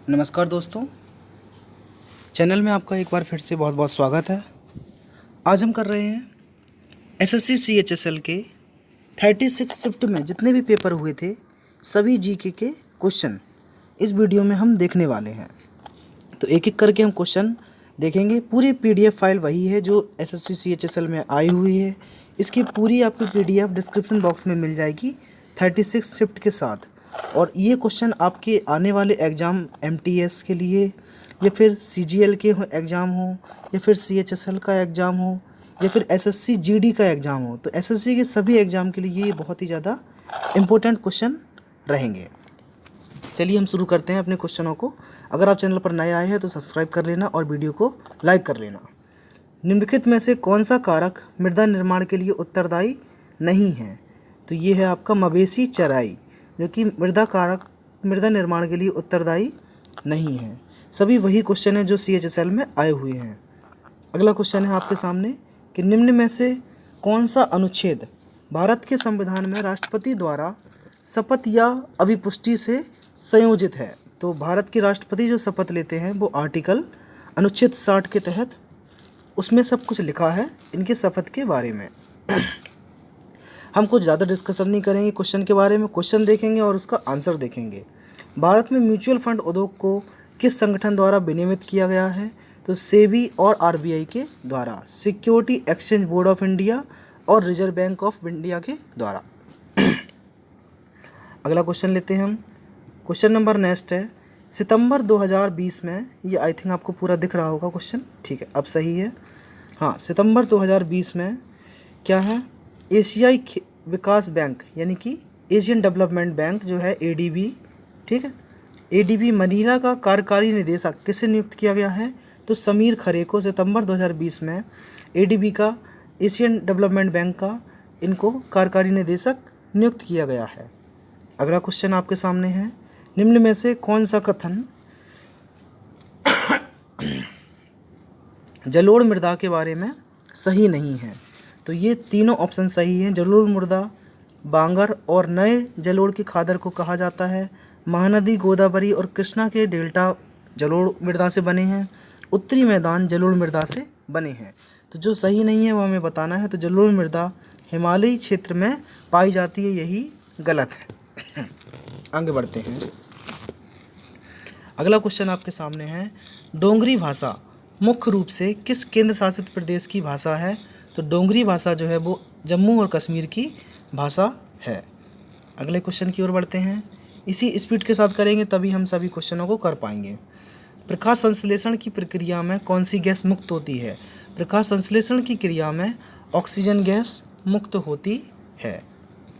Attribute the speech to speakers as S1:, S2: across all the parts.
S1: नमस्कार दोस्तों, चैनल में आपका एक बार फिर से बहुत बहुत स्वागत है। आज हम कर रहे हैं एसएससी सीएचएसएल के 36 शिफ्ट में जितने भी पेपर हुए थे सभी जीके के क्वेश्चन इस वीडियो में हम देखने वाले हैं। तो एक एक करके हम क्वेश्चन देखेंगे। पूरी पीडीएफ फाइल वही है जो एसएससी सीएचएसएल में आई हुई है। इसकी पूरी आपको पीडीएफ डिस्क्रिप्शन बॉक्स में मिल जाएगी 36 शिफ्ट के साथ। और ये क्वेश्चन आपके आने वाले एग्ज़ाम एमटीएस के लिए या फिर सीजीएल के एग्ज़ाम हो या फिर सीएचएसएल का एग्ज़ाम हो या फिर एसएससी जीडी का एग्ज़ाम हो, तो एसएससी के सभी एग्ज़ाम के लिए ये बहुत ही ज़्यादा इम्पोर्टेंट क्वेश्चन रहेंगे। चलिए हम शुरू करते हैं अपने क्वेश्चनों को। अगर आप चैनल पर नए आए हैं तो सब्सक्राइब कर लेना और वीडियो को लाइक कर लेना। निम्नलिखित में से कौन सा कारक मृदा निर्माण के लिए उत्तरदायी नहीं है? तो ये है आपका मवेशी चराई, जो कि मृदा निर्माण के लिए उत्तरदायी नहीं है। सभी वही क्वेश्चन है जो सीएचएसएल में आए हुए हैं। अगला क्वेश्चन है आपके सामने कि निम्न में से कौन सा अनुच्छेद भारत के संविधान में राष्ट्रपति द्वारा शपथ या अभिपुष्टि से संयोजित है? तो भारत के राष्ट्रपति जो शपथ लेते हैं वो अनुच्छेद 60 के तहत उसमें सब कुछ लिखा है इनके शपथ के बारे में। हम कुछ ज़्यादा डिस्कशन नहीं करेंगे क्वेश्चन के बारे में, क्वेश्चन देखेंगे और उसका आंसर देखेंगे। भारत में म्यूचुअल फंड उद्योग को किस संगठन द्वारा विनियमित किया गया है? तो सेबी और आरबीआई के द्वारा, security exchange board of India और रिजर्व बैंक ऑफ इंडिया के द्वारा। अगला क्वेश्चन लेते हैं हम। क्वेश्चन नंबर नेक्स्ट है, सितंबर 2020 में, ये आई थिंक आपको पूरा दिख रहा होगा क्वेश्चन, ठीक है अब सही है। हाँ, सितंबर 2020 में क्या है? एशियाई विकास बैंक यानी कि एशियन डेवलपमेंट बैंक जो है एडीबी, ठीक है, एडीबी मनीला का कार्यकारी निदेशक किसे नियुक्त किया गया है? तो समीर खरे को सितंबर 2020 में एडीबी का, एशियन डेवलपमेंट बैंक का, इनको कार्यकारी निदेशक नियुक्त किया गया है। अगला क्वेश्चन आपके सामने है, निम्न में से कौन सा कथन जलोढ़ मृदा के बारे में सही नहीं है? तो ये तीनों ऑप्शन सही हैं। जलोढ़ मृदा बांगर और नए जलोढ़ की खादर को कहा जाता है। महानदी गोदावरी और कृष्णा के डेल्टा जलोढ़ मृदा से बने हैं। उत्तरी मैदान जलोढ़ मृदा से बने हैं। तो जो सही नहीं है वो हमें बताना है। तो जलोढ़ मृदा हिमालयी क्षेत्र में पाई जाती है, यही गलत है। आगे बढ़ते हैं। अगला क्वेश्चन आपके सामने है, डोंगरी भाषा मुख्य रूप से किस केंद्र शासित प्रदेश की भाषा है? तो डोंगरी भाषा जो है वो जम्मू और कश्मीर की भाषा है। अगले क्वेश्चन की ओर बढ़ते हैं। इसी स्पीड के साथ करेंगे तभी हम सभी क्वेश्चनों को कर पाएंगे। प्रकाश संश्लेषण की प्रक्रिया में कौन सी गैस मुक्त होती है? प्रकाश संश्लेषण की क्रिया में ऑक्सीजन गैस मुक्त होती है,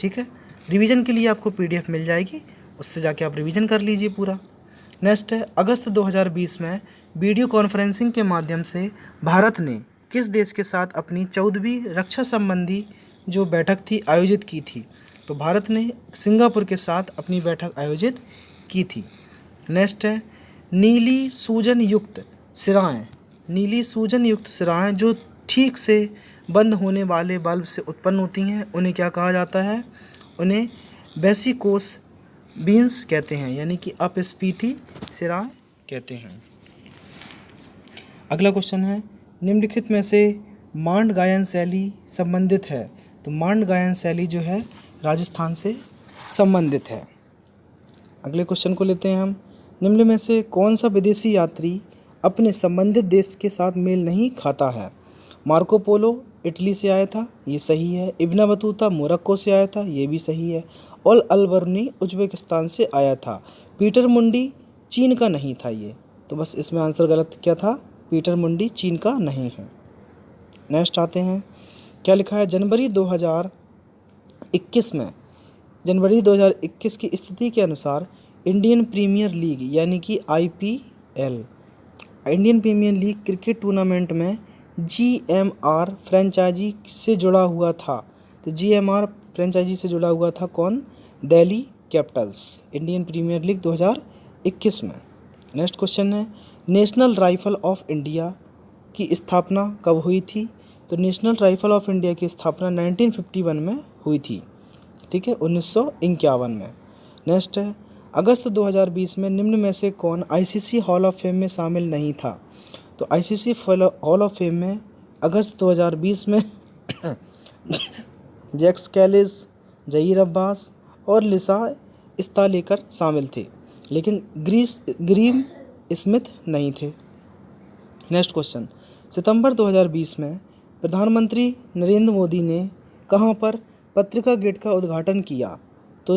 S1: ठीक है। रिवीजन के लिए आपको पीडीएफ मिल जाएगी, उससे जाके आप रिवीजन कर लीजिए पूरा। नेक्स्ट है, अगस्त 2020 में वीडियो कॉन्फ्रेंसिंग के माध्यम से भारत ने किस देश के साथ अपनी 14वीं रक्षा संबंधी जो बैठक थी आयोजित की थी? तो भारत ने सिंगापुर के साथ अपनी बैठक आयोजित की थी। नेक्स्ट है, नीली सूजन युक्त सिराएं जो ठीक से बंद होने वाले बल्ब से उत्पन्न होती हैं उन्हें क्या कहा जाता है? उन्हें वेसिकोस बीन्स कहते हैं, यानी कि अपस्फीति सिराएं कहते हैं। अगला क्वेश्चन है, निम्नलिखित में से मांड गायन शैली संबंधित है? तो मांड गायन शैली जो है राजस्थान से संबंधित है। अगले क्वेश्चन को लेते हैं हम। निम्न में से कौन सा विदेशी यात्री अपने संबंधित देश के साथ मेल नहीं खाता है? मार्को पोलो इटली से आया था, ये सही है। इब्न बतूता मोरक्को से आया था, ये भी सही है। और अलबर्नी उज्बेकिस्तान से आया था। पीटर मुंडी चीन का नहीं था ये, तो बस इसमें आंसर गलत क्या था? पीटर मुंडी चीन का नहीं है। नेक्स्ट आते हैं, क्या लिखा है? जनवरी 2021 की स्थिति के अनुसार इंडियन प्रीमियर लीग यानी कि IPL, Indian premier league cricket tournament में जीएमआर फ्रेंचाइजी से जुड़ा हुआ था। तो जीएमआर फ्रेंचाइजी से जुड़ा हुआ था कौन? Delhi capitals, Indian premier league 2021 में। नेक्स्ट क्वेश्चन है, नेशनल राइफल ऑफ इंडिया की स्थापना कब हुई थी? तो नेशनल राइफल ऑफ इंडिया की स्थापना 1951 में हुई थी, ठीक है, 1951 में। नेक्स्ट है, अगस्त 2020 में निम्न में से कौन आईसीसी हॉल ऑफ फेम में शामिल नहीं था? तो आईसीसी हॉल ऑफ फेम में अगस्त 2020 में जैक्स कैलिस, जहीर अब्बास और लिसा इस्तालेकर शामिल थे, लेकिन ग्रीम स्मिथ नहीं थे। नेक्स्ट क्वेश्चन, सितंबर 2020 में प्रधानमंत्री नरेंद्र मोदी ने कहां पर पत्रिका गेट का उद्घाटन किया? तो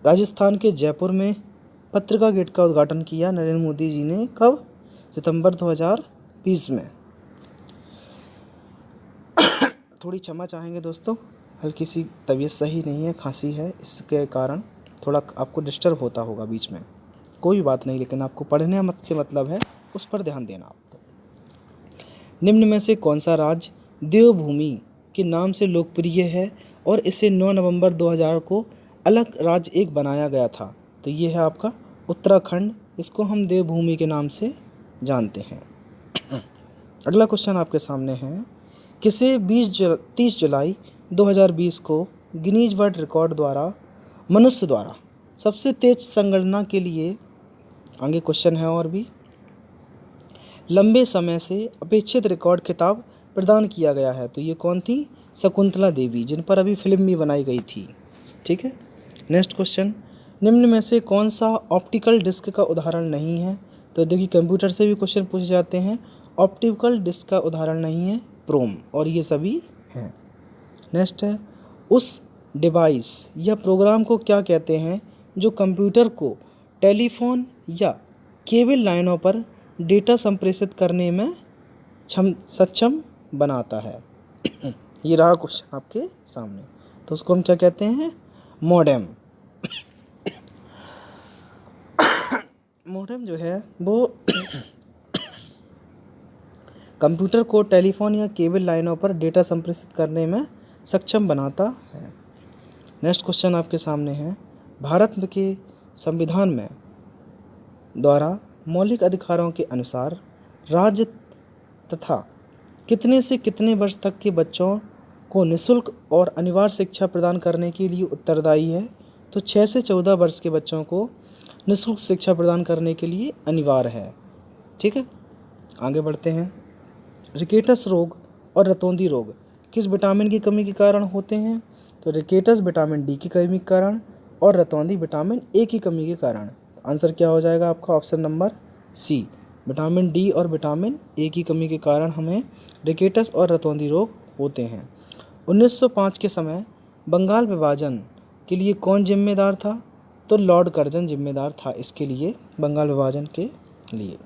S1: राजस्थान के जयपुर में पत्रिका गेट का उद्घाटन किया नरेंद्र मोदी जी ने। कब? सितंबर 2020 में। थोड़ी क्षमा चाहेंगे दोस्तों, हल्की सी तबीयत सही नहीं है, खांसी है, इसके कारण थोड़ा आपको डिस्टर्ब होता होगा बीच में, कोई बात नहीं, लेकिन आपको पढ़ने मत से मतलब है, उस पर ध्यान देना आपको। निम्न में से कौन सा राज्य देवभूमि के नाम से लोकप्रिय है और इसे 9 नवंबर 2000 को अलग राज्य एक बनाया गया था? तो ये है आपका उत्तराखंड, इसको हम देवभूमि के नाम से जानते हैं। अगला क्वेश्चन आपके सामने है, किसे 30 जुलाई 2020 को गिनीज वर्ल्ड रिकॉर्ड द्वारा मनुष्य द्वारा सबसे तेज संगणना के लिए, आगे क्वेश्चन है और भी, लंबे समय से अपेक्षित रिकॉर्ड खिताब प्रदान किया गया है? तो ये कौन थी? शकुंतला देवी, जिन पर अभी फिल्म भी बनाई गई थी। ठीक है। नेक्स्ट क्वेश्चन, निम्न में से कौन सा ऑप्टिकल डिस्क का उदाहरण नहीं है? तो देखिए कंप्यूटर से भी क्वेश्चन पूछे जाते हैं। ऑप्टिकल डिस्क का उदाहरण नहीं है प्रोम, और ये सभी हैं। नेक्स्ट है, उस डिवाइस या प्रोग्राम को क्या कहते हैं जो कंप्यूटर को टेलीफोन या केबल लाइनों पर डेटा संप्रेषित करने में सक्षम बनाता है? ये रहा क्वेश्चन आपके सामने। तो उसको हम क्या कहते हैं? मॉडेम। मॉडेम जो है वो कंप्यूटर को टेलीफोन या केबल लाइनों पर डेटा संप्रेषित करने में सक्षम बनाता है। नेक्स्ट क्वेश्चन आपके सामने है, भारत के संविधान में द्वारा मौलिक अधिकारों के अनुसार राज्य तथा कितने से कितने वर्ष तक के बच्चों को निःशुल्क और अनिवार्य शिक्षा प्रदान करने के लिए उत्तरदायी है? तो 6 से 14 वर्ष के बच्चों को निःशुल्क शिक्षा प्रदान करने के लिए अनिवार्य है। ठीक है, आगे बढ़ते हैं। रिकेटस रोग और रतौंधी रोग किस विटामिन की कमी के कारण होते हैं? तो रिकेटस विटामिन डी की कमी के कारण और रतौंधी विटामिन ए की कमी के कारण। आंसर क्या हो जाएगा आपका? Option number C, vitamin D और विटामिन ए की कमी के कारण हमें रिकेटस और रतौंधी रोग होते हैं। 1905 के समय बंगाल विभाजन के लिए कौन जिम्मेदार था? तो लॉर्ड कर्जन जिम्मेदार था इसके लिए, बंगाल विभाजन के लिए।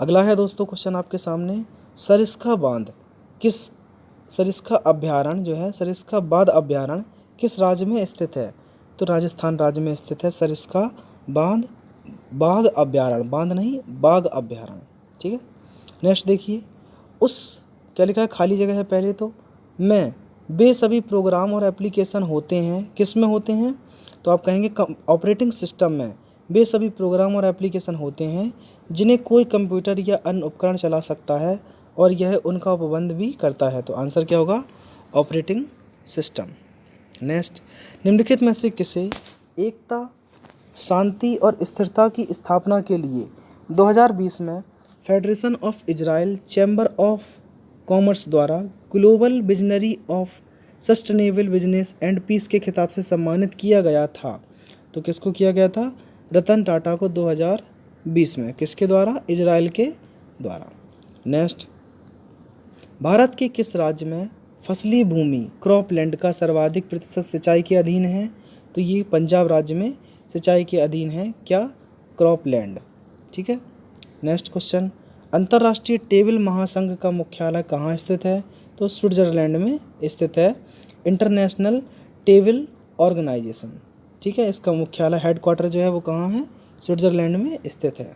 S1: अगला है दोस्तों क्वेश्चन आपके सामने, सरिस्का बांध किस सरिस्का अभ्यारण्य जो है सरिस्का बांध अभ्यारण्य किस राज्य में स्थित है? तो राजस्थान राज्य में स्थित है सरिस्का बाघ अभ्यारण्य, बांध नहीं बाघ अभ्यारण्य। ठीक है। नेक्स्ट देखिए, उस क्या लिखा है? खाली जगह है पहले तो में वे सभी प्रोग्राम और एप्लीकेशन होते हैं, किस में होते हैं? तो आप कहेंगे ऑपरेटिंग सिस्टम में वे सभी प्रोग्राम और एप्लीकेशन होते हैं जिन्हें कोई कंप्यूटर या अन्य उपकरण चला सकता है और यह उनका उपबंध भी करता है। तो आंसर क्या होगा? Operating system. नेक्स्ट, निम्नलिखित में से किसे एकता, शांति और स्थिरता की स्थापना के लिए 2020 में federation of Israel chamber of commerce द्वारा global visionary of sustainable business and peace के खिताब से सम्मानित किया गया था? तो किसको किया गया था? रतन टाटा को 2020 में। किसके द्वारा? इजराइल के द्वारा। नेक्स्ट, भारत के किस राज्य में फसली भूमि क्रॉपलैंड का सर्वाधिक प्रतिशत सिंचाई के अधीन है? तो ये पंजाब राज्य में सिंचाई के अधीन है क्या? क्रॉपलैंड। ठीक है। नेक्स्ट क्वेश्चन, अंतर्राष्ट्रीय टेबल महासंघ का मुख्यालय कहाँ स्थित है? तो स्विट्जरलैंड में स्थित है, इंटरनेशनल टेबल ऑर्गेनाइजेशन। ठीक है, इसका मुख्यालय हेडक्वार्टर जो है वो कहाँ है? स्विट्जरलैंड में स्थित है।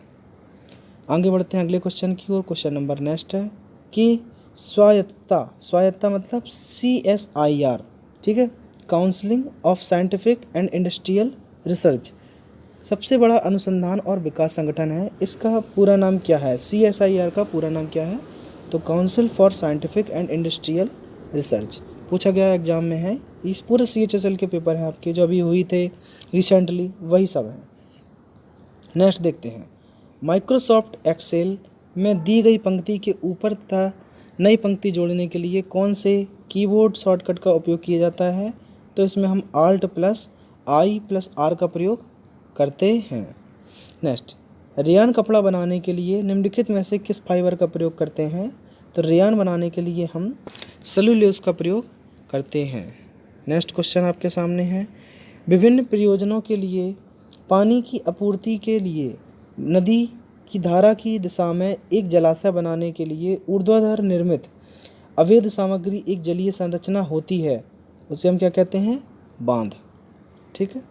S1: आगे बढ़ते हैं अगले क्वेश्चन की ओर। क्वेश्चन नंबर नेक्स्ट है कि स्वायत्ता मतलब CSIR, ठीक है, counselling of scientific and industrial research सबसे बड़ा अनुसंधान और विकास संगठन है। इसका पूरा नाम क्या है? CSIR का पूरा नाम क्या है? तो council for scientific and industrial research. पूछा गया एग्जाम में है, इस पूरे CHSL के पेपर हैं आपके जो अभी हुई थे रिसेंटली, वही सब है। नेक्स्ट देखते हैं, माइक्रोसॉफ्ट एक्सेल में दी गई पंक्ति के ऊपर तथा नई पंक्ति जोड़ने के लिए कौन से कीबोर्ड शॉर्टकट का उपयोग किया जाता है? तो इसमें हम Alt+I+R का प्रयोग करते हैं। नेक्स्ट, रेयान कपड़ा बनाने के लिए निम्नलिखित में से किस फाइबर का प्रयोग करते हैं? तो रेयान बनाने के लिए हम सेलुलोज का प्रयोग करते हैं। नेक्स्ट क्वेश्चन आपके सामने है, विभिन्न प्रयोजनों के लिए पानी की आपूर्ति के लिए नदी की धारा की दिशा में एक जलाशय बनाने के लिए ऊर्ध्वाधर निर्मित अवैध सामग्री एक जलीय संरचना होती है, उसे हम क्या कहते हैं? बांध। ठीक है।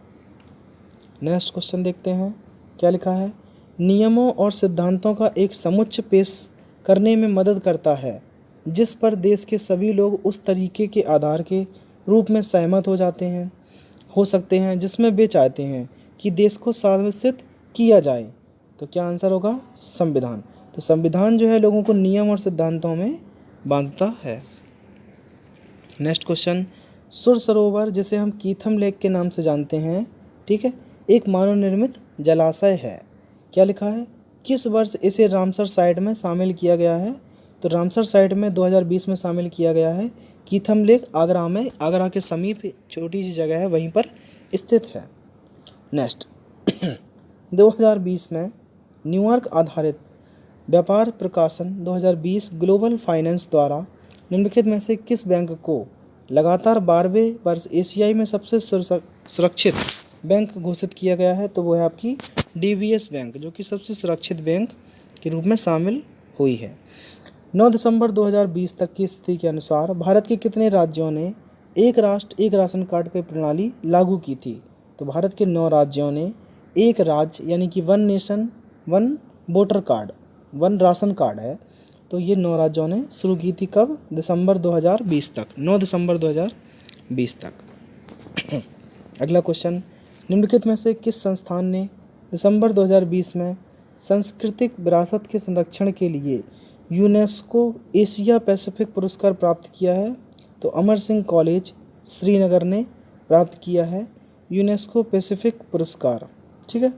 S1: नेक्स्ट क्वेश्चन देखते हैं, क्या लिखा है? नियमों और सिद्धांतों का एक समुच्चय पेश करने में मदद करता है जिस पर देश के सभी लोग उस तरीके के आधार के रूप में सहमत हो सकते हैं जिसमें वे चाहते हैं कि देश को शासित किया जाए। तो क्या आंसर होगा? संविधान। तो संविधान जो है लोगों को नियम और सिद्धांतों में बांधता है। नेक्स्ट क्वेश्चन, सुर सरोवर जिसे हम कीथम लेक के नाम से जानते हैं, ठीक है, एक मानव निर्मित जलाशय है। क्या लिखा है? किस वर्ष इसे रामसर साइट में शामिल किया गया है? तो रामसर साइट में 2020 में शामिल किया गया है। कीथम लेक आगरा में, आगरा के समीप छोटी सी जगह है, वहीं पर स्थित है। नेक्स्ट 2020 में न्यूयॉर्क आधारित व्यापार प्रकाशन 2020 ग्लोबल फाइनेंस द्वारा निम्नलिखित में से किस बैंक को लगातार 12वें वर्ष एशियाई में सबसे सुरक्षित बैंक घोषित किया गया है? तो वो है आपकी DBS बैंक, जो कि सबसे सुरक्षित बैंक के रूप में शामिल हुई है। 9 दिसंबर 2020 तक की स्थिति के अनुसार भारत के कितने राज्यों ने एक राष्ट्र एक राशन कार्ड की प्रणाली लागू की थी? तो भारत के 9 राज्यों ने एक राज्य यानी कि one nation one voter card, one ration card है, तो ये 9 राज्यों ने शुरू की थी। कब? दिसंबर 2020 तक, 9 दिसंबर 2020 तक। अगला क्वेश्चन, निम्नलिखित में से किस संस्थान ने दिसंबर 2020 में सांस्कृतिक विरासत के संरक्षण के लिए यूनेस्को एशिया पैसिफिक पुरस्कार प्राप्त किया है? तो अमर सिंह कॉलेज श्रीनगर ने प्राप्त किया है यूनेस्को पैसिफिक पुरस्कार। ठीक है,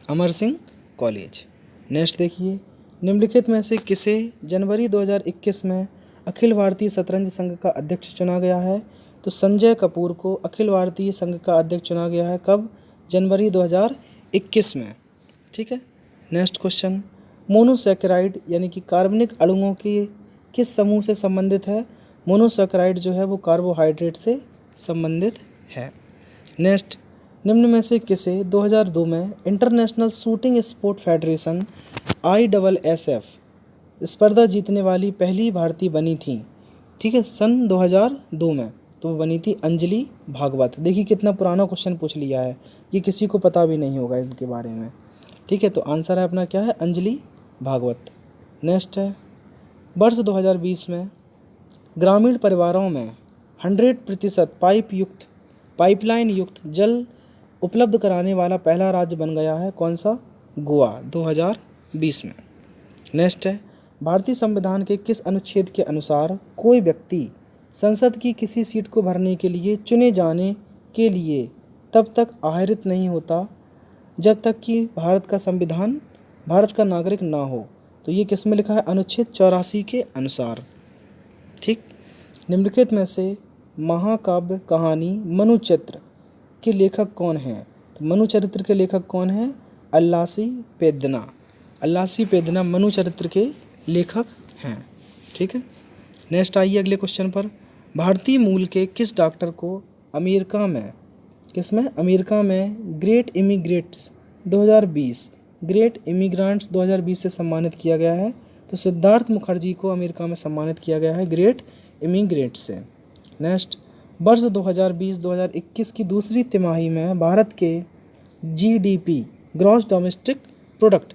S1: अमर सिंह कॉलेज। नेक्स्ट देखिए, निम्नलिखित में से किसे जनवरी 2021 में अखिल भारतीय शतरंज संघ का अध्यक्ष चुना गया है? तो संजय कपूर को अखिल भारतीय संघ का अध्यक्ष चुना गया है। कब? जनवरी 2021 में। ठीक है। नेक्स्ट क्वेश्चन, मोनोसैकेराइड यानी कि कार्बनिक अणुओं के किस समूह से संबंधित है? मोनोसैकेराइड जो है वो कार्बोहाइड्रेट से संबंधित है। नेक्स्ट, निम्न में से किसे 2002 में international shooting sport federation ISSF स्पर्धा जीतने वाली पहली भारतीय बनी थी? ठीक है, सन 2002 में तो वो बनी थी अंजलि भागवत। देखिए कितना पुराना क्वेश्चन पूछ लिया है, ये किसी को पता भी नहीं होगा इनके बारे में। ठीक है, तो आंसर है अपना क्या है? अंजलि भागवत। नेक्स्ट है, वर्ष 2020 में ग्रामीण परिवारों में 100% पाइपलाइन युक्त जल उपलब्ध कराने वाला पहला राज्य बन गया है। कौन सा? गोवा, 2020 में। नेक्स्ट है, भारतीय संविधान के किस अनुच्छेद के अनुसार कोई व्यक्ति संसद की किसी सीट को भरने के लिए चुने जाने के लिए तब तक आहरित नहीं होता जब तक कि भारत का नागरिक ना हो? तो ये किस में लिखा है? अनुच्छेद 84 के अनुसार। ठीक, निम्नलिखित में से महाकाव्य कहानी मनुचरित्र के लेखक कौन हैं? तो मनुचरित्र के लेखक कौन हैं? अल्लासी पेदना। अल्लासी पेदना मनुचरित्र के लेखक हैं। ठीक है। नेक्स्ट आइए अगले क्वेश्चन पर, भारतीय मूल के किस डॉक्टर को अमेरिका में ग्रेट इमिग्रेंट्स 2020 से सम्मानित किया गया है? तो सिद्धार्थ मुखर्जी को अमेरिका में सम्मानित किया गया है ग्रेट इमिग्रेंट से। नेक्स्ट, वर्ष 2020-2021 की दूसरी तिमाही में भारत के GDP ग्रॉस डोमेस्टिक प्रोडक्ट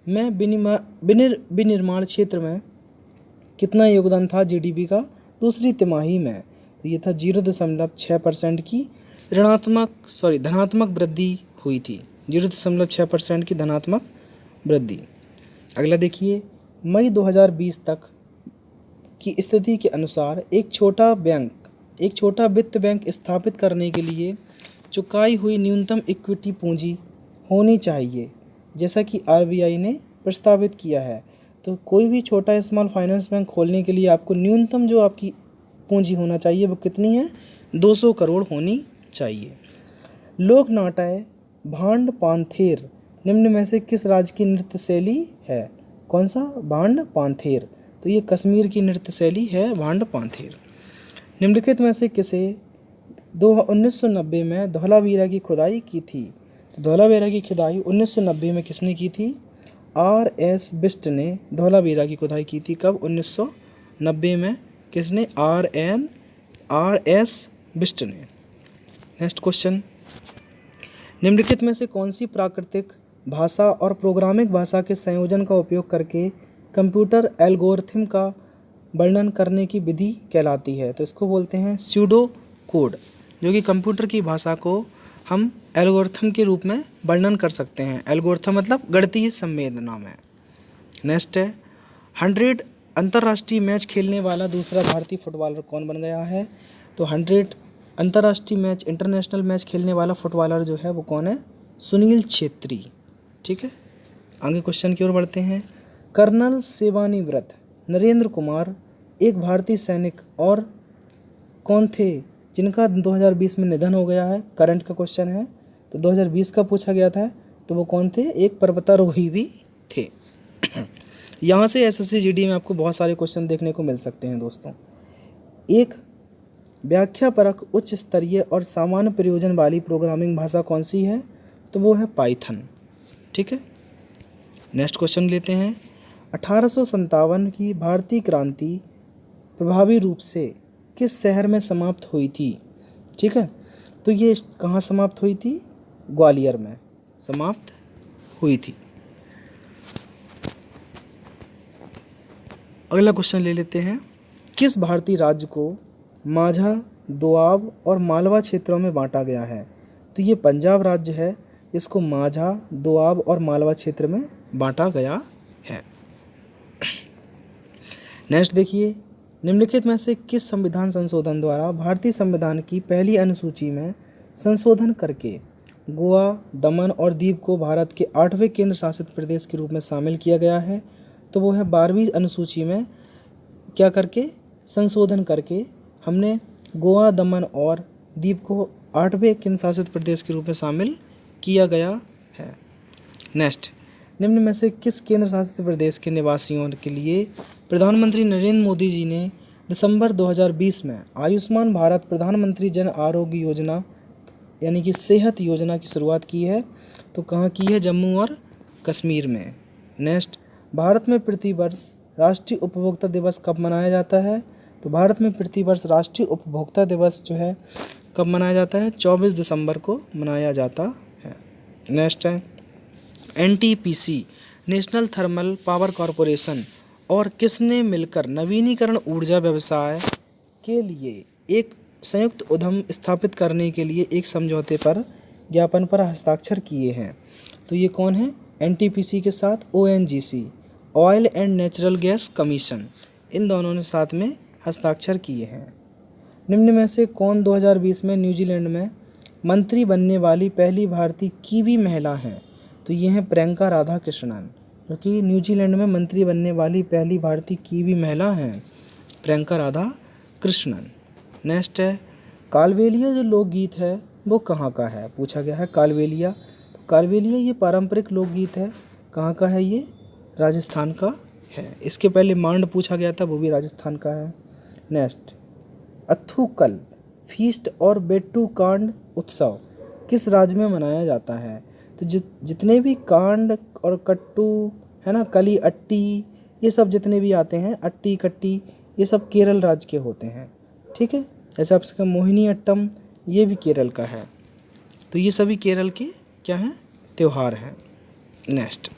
S1: में विनिर्माण क्षेत्र में कितना योगदान था GDP का दूसरी तिमाही में? तो ये था 0.6% की धनात्मक वृद्धि हुई थी। 0.6% की धनात्मक वृद्धि। अगला देखिए, मई 2020 तक की स्थिति के अनुसार एक छोटा वित्त बैंक स्थापित करने के लिए चुकाई हुई न्यूनतम इक्विटी पूंजी होनी चाहिए, जैसा कि आरबीआई ने प्रस्तावित किया है। तो कोई भी छोटा स्मॉल फाइनेंस बैंक खोलने के लिए आपको न्यूनतम जो आपकी पूंजी होना चाहिए वो कितनी है, 200 करोड़ होनी चाहिए। लोक नाट्य भांड पांथेर निम्न में से किस राज्य की नृत्य शैली है? कौन सा? भांड पांथेर। तो ये कश्मीर की नृत्य शैली है भांड पांथेर। निम्नलिखित में से किसे 1990 में धौलावीरा की खुदाई की थी? धौलावीरा की खुदाई 1990 में किसने की थी? आर.एस. बिष्ट ने धौलावीरा की खुदाई की थी। कब? 1990 में। किसने? आर.एस. बिष्ट ने। नेक्स्ट क्वेश्चन, निम्नलिखित में से कौन सी प्राकृतिक भाषा और प्रोग्रामिंग भाषा के संयोजन का उपयोग करके कंप्यूटर एल्गोरिथम का वर्णन करने की विधि कहलाती है? तो इसको बोलते हैं स्यूडो कोड, जो कि कंप्यूटर की भाषा को हम एल्गोरिथम के रूप में वर्णन कर सकते हैं। एल्गोरिथम मतलब गणितीय संवेदना में। नेक्स्ट है 100 अंतर्राष्ट्रीय मैच खेलने वाला दूसरा भारतीय फुटबॉलर कौन बन गया है? तो 100 अंतर्राष्ट्रीय मैच, इंटरनेशनल मैच खेलने वाला फुटबॉलर जो है वो कौन है? सुनील छेत्री। ठीक है, आगे क्वेश्चन की ओर बढ़ते हैं। कर्नल सेवानिवृत्त नरेंद्र कुमार एक भारतीय सैनिक और कौन थे जिनका 2020 में निधन हो गया है? करंट का क्वेश्चन है, तो 2020 का पूछा गया था। तो वो कौन थे? एक पर्वतारोही भी थे। यहाँ से एसएससी जीडी में आपको बहुत सारे क्वेश्चन देखने को मिल सकते हैं दोस्तों। एक व्याख्यापरक उच्च स्तरीय और सामान्य प्रयोजन वाली प्रोग्रामिंग भाषा कौन सी है? तो वो है पाइथन। ठीक है, नेक्स्ट क्वेश्चन लेते हैं। 1857 की भारतीय क्रांति प्रभावी रूप से किस शहर में समाप्त हुई थी? ठीक है, तो ये कहाँ समाप्त हुई थी? ग्वालियर में समाप्त हुई थी। अगला क्वेश्चन ले लेते हैं। किस भारतीय राज्य को माझा, दोआब और मालवा क्षेत्रों में बांटा गया है? तो ये पंजाब राज्य है, इसको माझा, दोआब और मालवा क्षेत्र में बांटा गया है। नेक्स्ट देखिए, निम्नलिखित में से किस संविधान संशोधन द्वारा भारतीय संविधान की पहली अनुसूची में संशोधन करके गोवा, दमन और दीव को भारत के 8वें केंद्र शासित प्रदेश के रूप में शामिल किया गया है? तो वो है 12वीं अनुसूची में क्या करके? संशोधन करके हमने गोवा, दमन और दीव को 8वें केंद्र शासित प्रदेश के रूप में शामिल किया गया है। नेक्स्ट, निम्न में से किस केंद्र शासित प्रदेश के निवासियों के लिए प्रधानमंत्री नरेंद्र मोदी जी ने दिसंबर 2020 में आयुष्मान भारत प्रधानमंत्री जन आरोग्य योजना यानी कि सेहत योजना की शुरुआत की है? तो कहाँ की है? जम्मू और कश्मीर में। नेक्स्ट, भारत में प्रतिवर्ष राष्ट्रीय उपभोक्ता दिवस कब मनाया जाता है? तो भारत में प्रतिवर्ष राष्ट्रीय उपभोक्ता दिवस जो है कब मनाया जाता है? 24 दिसंबर को मनाया जाता है। नेक्स्ट है NTPC national thermal power corporation और किसने मिलकर नवीनीकरण ऊर्जा व्यवसाय के लिए एक संयुक्त उद्यम स्थापित करने के लिए एक समझौते पर ज्ञापन पर हस्ताक्षर किए हैं? तो ये कौन है? एनटीपीसी के साथ ONGC, oil and natural gas commission, इन दोनों ने साथ में हस्ताक्षर किए हैं। निम्न में से कौन 2020 में न्यूजीलैंड में मंत्री बनने वाली पहली भारतीय कीवी महिला हैं? तो ये हैं प्रियंका राधा कृष्णन, जो कि न्यूजीलैंड में मंत्री बनने वाली पहली भारतीय कीवी महिला हैं, प्रियंका राधा कृष्णन। नेक्स्ट है कालबेलिया जो लोकगीत है वो कहाँ का है? पूछा गया है कालबेलिया। तो कालबेलिया ये पारंपरिक लोकगीत है, कहाँ का है ये? राजस्थान का है। इसके पहले मांड पूछा गया था, वो भी राजस्थान का है। नेक्स्ट, अथुकल फीस्ट और बेट्टू कांड उत्सव किस राज्य में मनाया जाता है? तो जितने भी कांड और कट्टू है ना, कली अट्टी, ये सब जितने भी आते हैं, अट्टी कट्टी, ये सब केरल राज्य के होते हैं। ठीक है, जैसे आपका मोहिनी अट्टम ये भी केरल का है। तो ये सभी केरल के क्या हैं? त्यौहार हैं। नेक्स्ट,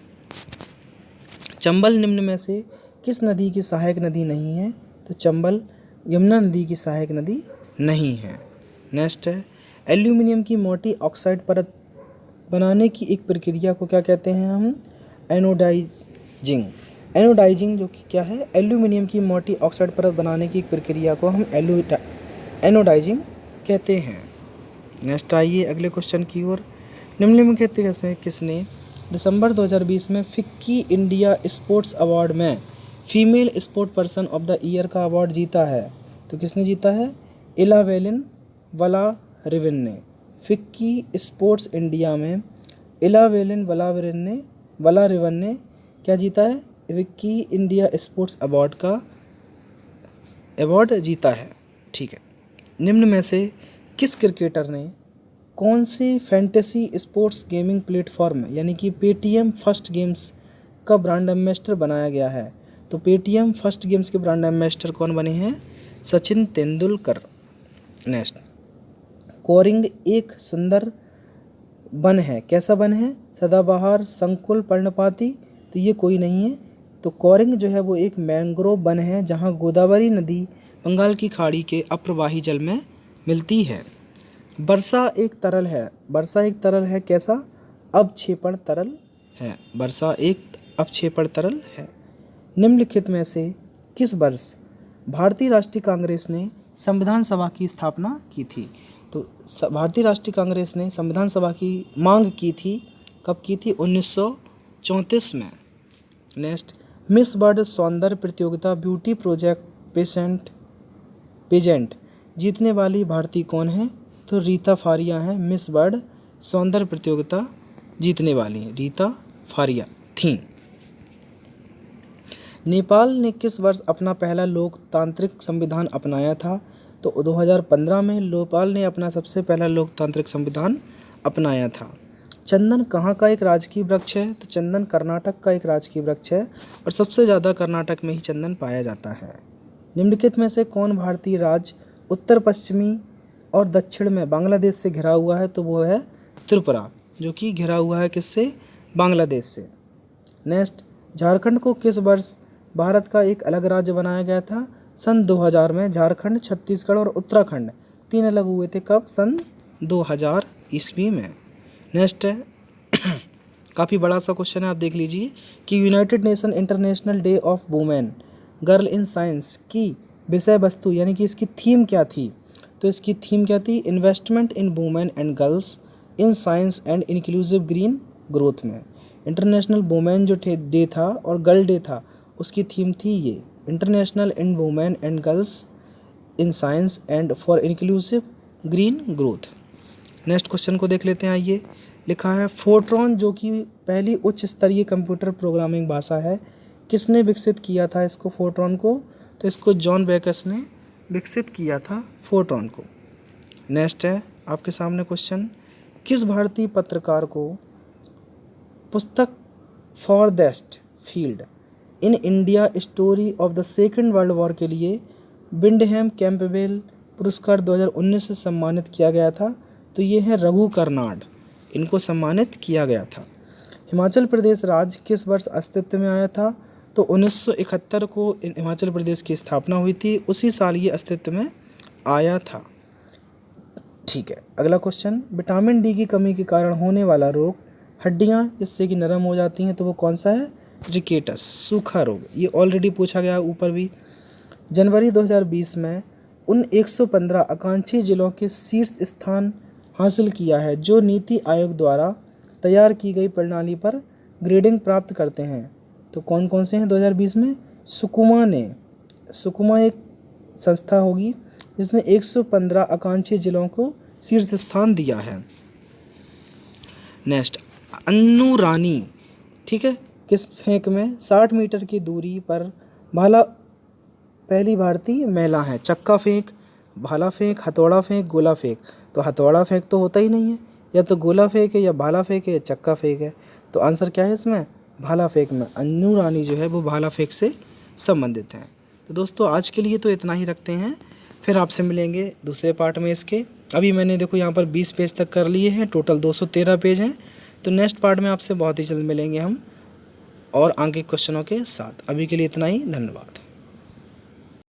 S1: चंबल निम्न में से किस नदी की सहायक नदी नहीं है? तो चंबल यमुना नदी की सहायक नदी नहीं है। नेक्स्ट है एल्यूमिनियम की मोटी ऑक्साइड परत बनाने की एक प्रक्रिया को क्या कहते हैं हम? एनोडाइजिंग। एनोडाइजिंग जो कि क्या है? एल्यूमिनियम की मोटी ऑक्साइड परत बनाने की एक प्रक्रिया को हम एनोडाइजिंग कहते हैं। नेक्स्ट आइए अगले क्वेश्चन की ओर। निम्नलिखित में से किसने दिसंबर 2020 में फिक्की इंडिया स्पोर्ट्स अवार्ड में female sport person of the year का अवार्ड जीता है? तो किसने जीता है? इलावेलिन वलारिवन ने। फिक्की स्पोर्ट्स इंडिया में इलावेलिन वलारिवन ने क्या जीता है? फिक्की इंडिया स्पोर्ट्स अवार्ड का अवार्ड जीता है। ठीक है। निम्न में से किस क्रिकेटर ने कौन सी फैंटेसी स्पोर्ट्स गेमिंग प्लेटफॉर्म यानी कि पेटीएम फर्स्ट गेम्स का ब्रांड एम्बेसडर बनाया गया है? तो पेटीएम फर्स्ट गेम्स के ब्रांड एम्बेसडर कौन बने हैं? सचिन तेंदुलकर। नेक्स्ट, कोरिंग एक सुंदर वन है। कैसा वन है? सदाबहार, संकुल, पर्णपाती? तो ये कोई नहीं है। तो कोरिंग जो है वो एक मैंग्रोव वन है जहाँ गोदावरी नदी बंगाल की खाड़ी के अप्रवाही जल में मिलती है। वर्षा एक तरल है। वर्षा एक तरल है कैसा? अवक्षेपण तरल है। वर्षा एक अवक्षेपण तरल है। निम्नलिखित में से किस वर्ष भारतीय राष्ट्रीय कांग्रेस ने संविधान सभा की स्थापना की थी? तो भारतीय राष्ट्रीय कांग्रेस ने संविधान सभा की मांग की थी। कब की थी? 1934 में। नेक्स्ट, मिस वर्ल्ड सौंदर्य प्रतियोगिता ब्यूटी पेजेंट जीतने वाली भारतीय कौन है? तो रीता फारिया है। मिस वर्ल्ड सौंदर्य प्रतियोगिता जीतने वाली है रीता फारिया थी। नेपाल ने किस वर्ष अपना पहला लोकतांत्रिक संविधान अपनाया था? तो 2015 में नेपाल ने अपना सबसे पहला लोकतांत्रिक संविधान अपनाया था। चंदन कहाँ का एक राजकीय वृक्ष है? तो चंदन कर्नाटक का एक राजकीय वृक्ष है और सबसे ज़्यादा कर्नाटक में ही चंदन पाया जाता है। निम्नलिखित में से कौन भारतीय राज्य उत्तर पश्चिमी और दक्षिण में बांग्लादेश से घिरा हुआ है? तो वो है त्रिपुरा, जो कि घिरा हुआ है किससे? बांग्लादेश से। नेक्स्ट, झारखंड को किस वर्ष भारत का एक अलग राज्य बनाया गया था? सन 2000 में। झारखंड, छत्तीसगढ़ और उत्तराखंड 3 अलग हुए थे। कब? सन 2000 ईस्वी में। नेक्स्ट है काफ़ी बड़ा सा क्वेश्चन है, आप देख लीजिए कि United nation international day of women girl in science की विषय वस्तु यानी कि इसकी थीम क्या थी? तो इसकी थीम क्या थी? Investment in women and girls in science and inclusive green growth में। इंटरनेशनल वुमेन जो डे था और गर्ल डे था उसकी थीम थी ये international in women and girls in science and for inclusive green growth. Next question को देख लेते हैं। आइए, लिखा है फोर्ट्रॉन जो कि पहली उच्च स्तरीय कंप्यूटर प्रोग्रामिंग भाषा है, किसने विकसित किया था इसको? फोर्ट्रॉन को? तो इसको जॉन बेकस ने विकसित किया था फोर्ट्रॉन को। नेक्स्ट है आपके सामने क्वेश्चन, किस भारतीय पत्रकार को पुस्तक farthest field in India story of the second world war के लिए विंडहैम कैंपबेल पुरस्कार 2019 से सम्मानित किया गया था? तो ये है रघु कर्नाड, इनको सम्मानित किया गया था। हिमाचल प्रदेश राज्य किस वर्ष अस्तित्व में आया था? तो 1971 को हिमाचल प्रदेश की स्थापना हुई थी, उसी साल ये अस्तित्व में आया था। ठीक है, अगला क्वेश्चन, विटामिन डी की कमी के कारण होने वाला रोग, हड्डियां जिससे कि नरम हो जाती हैं, तो वो कौन सा है? रिकेटस, सूखा रोग। ये ऑलरेडी पूछा गया ऊपर भी। जनवरी 2020 में उन 115 आकांक्षी जिलों के शीर्ष स्थान हासिल किया है जो नीति आयोग द्वारा तैयार की गई प्रणाली पर ग्रेडिंग प्राप्त करते हैं। तो कौन कौन से हैं 2020 में? सुकुमा एक संस्था होगी जिसने 115 आकांक्षी जिलों को शीर्ष स्थान दिया है। नेक्स्ट, अन्नू रानी, ठीक है, किस फेंक में 60 मीटर की दूरी पर भाला पहली भारतीय महिला है? चक्का फेंक, भाला फेंक, हथौड़ा फेंक, गोला फेंक। तो हथौड़ा फेंक तो होता ही नहीं है, या तो गोला फेंक है, या भाला फेंक है, या चक्का फेंक है। तो आंसर क्या है इसमें? भाला फेंक में अन्नू रानी जो है वो भाला फेंक से संबंधित है। तो दोस्तों आज के लिए तो इतना ही रखते हैं, फिर आपसे मिलेंगे दूसरे पार्ट में इसके। अभी मैंने देखो यहाँ पर 20 पेज तक कर लिए हैं, टोटल 213 पेज हैं। तो नेक्स्ट पार्ट में आपसे बहुत ही जल्द मिलेंगे हम और आगे क्वेश्चनों के साथ। अभी के लिए इतना ही, धन्यवाद।